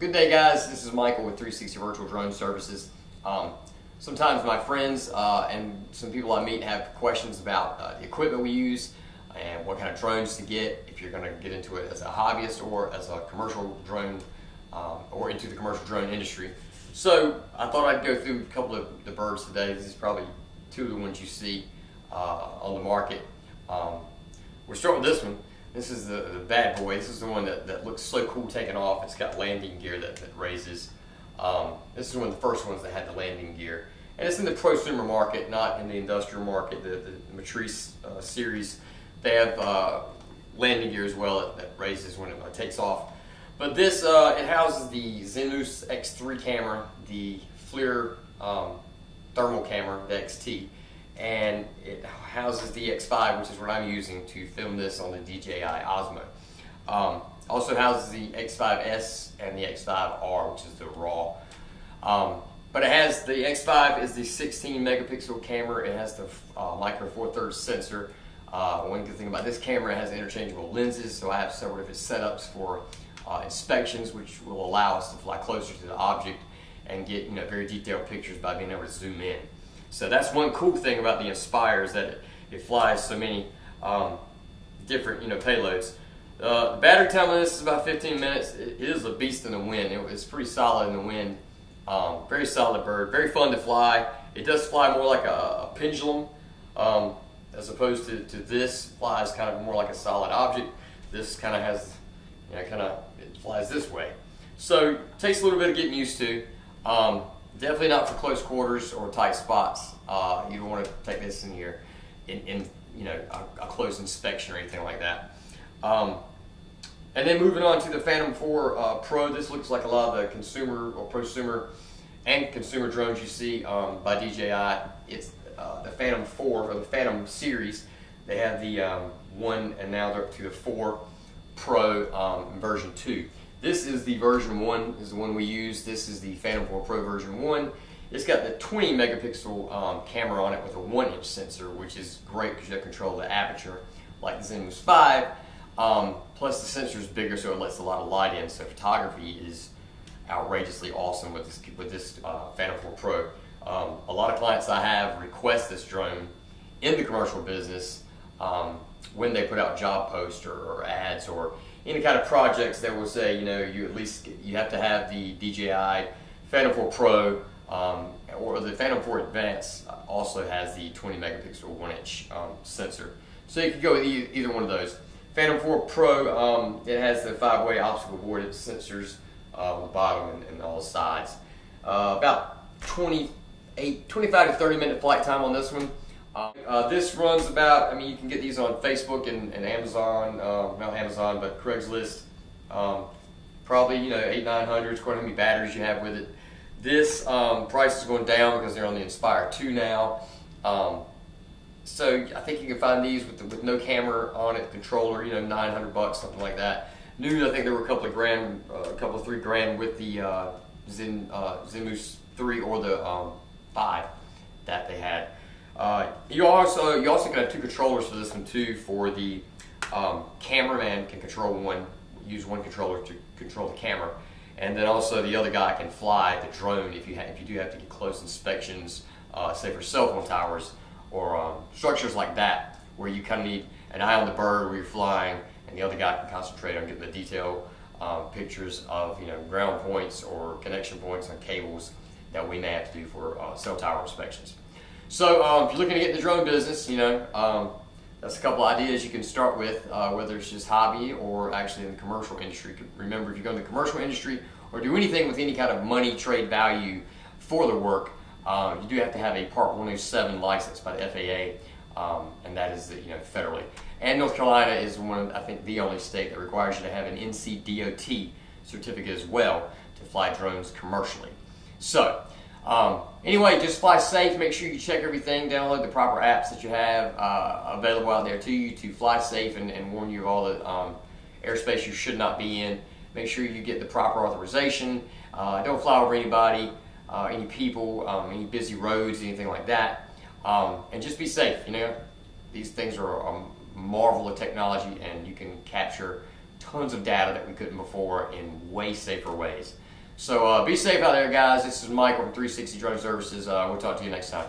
Good day, guys. This is Michael with 360 Virtual Drone Services. Sometimes my friends and some people I meet have questions about the equipment we use and what kind of drones to get if you're going to get into it as a hobbyist or as a commercial drone or into the commercial drone industry. So I thought I'd go through a couple of the birds today. This is probably two of the ones you see on the market. We'll start with this one. This is the bad boy. This is the one that looks so cool taking off. It's got landing gear that raises. This is one of the first ones that had the landing gear. And it's in the prosumer market, not in the industrial market. The Matrice series, they have landing gear as well that raises when it takes off. But this, it houses the Zenus X3 camera, the FLIR thermal camera, the XT. And it houses the X5, which is what I'm using to film this on the DJI Osmo. Also houses the X5S and the X5R, which is the RAW. But it has, the X5 is the 16 megapixel camera. It has the micro four thirds sensor. One good thing about this camera, it has interchangeable lenses, so I have several different setups for inspections, which will allow us to fly closer to the object and get very detailed pictures by being able to zoom in. So that's one cool thing about the Inspire, is that it flies so many different payloads. The battery time on this is about 15 minutes. It is a beast in the wind. It's pretty solid in the wind. Very solid bird, very fun to fly. It does fly more like a pendulum as opposed to this flies kind of more like a solid object. This kind of has, it flies this way. So it takes a little bit of getting used to. Definitely not for close quarters or tight spots. You don't want to take this in here in a close inspection or anything like that. And then moving on to the Phantom 4 Pro. This looks like a lot of the consumer or prosumer and consumer drones you see by DJI. It's the Phantom 4 or the Phantom series. They have the 1 and now they're up to the 4 Pro version 2. This is the version 1, is the one we use. This is the Phantom 4 Pro version 1. It's got the 20 megapixel camera on it with a 1-inch sensor, which is great because you have control of the aperture like the Zenus 5. Plus the sensor is bigger, so it lets a lot of light in. So photography is outrageously awesome with this Phantom 4 Pro. A lot of clients I have request this drone in the commercial business when they put out job posts or ads or any kind of projects that will say, you have to have the DJI Phantom 4 Pro or the Phantom 4 Advance also has the 20 megapixel 1-inch sensor. So you can go with either one of those. Phantom 4 Pro, it has the 5-way obstacle avoidance sensors on the bottom and all the sides. About 25 to 30 minute flight time on this one. This runs about, you can get these on Facebook and Amazon, not Amazon, but Craigslist. Probably, 800-900, according to how many batteries you have with it. This price is going down because they're on the Inspire 2 now. So I think you can find these with no camera on it, controller, $900, something like that. New, I think there were a couple of $3,000 with the Zenus 3 or the 5 that they had. You also can have 2 controllers for this one too. For the cameraman can use one controller to control the camera, and then also the other guy can fly the drone if you do have to get close inspections, say for cell phone towers or structures like that, where you kind of need an eye on the bird where you're flying, and the other guy can concentrate on getting the detailed pictures of ground points or connection points on cables that we may have to do for cell tower inspections. So if you're looking to get in the drone business, that's a couple ideas you can start with, whether it's just hobby or actually in the commercial industry. Remember, if you go in the commercial industry or do anything with any kind of money trade value for the work, you do have to have a Part 107 license by the FAA, and that is federally. And North Carolina is I think the only state that requires you to have an NCDOT certificate as well to fly drones commercially. So anyway, just fly safe. Make sure you check everything. Download the proper apps that you have available out there to you to fly safe and warn you of all the airspace you should not be in. Make sure you get the proper authorization. Don't fly over anybody, any people, any busy roads, anything like that. And just be safe. These things are a marvel of technology, and you can capture tons of data that we couldn't before in way safer ways. So be safe out there, guys. This is Michael from 360 Drone Services. We'll talk to you next time.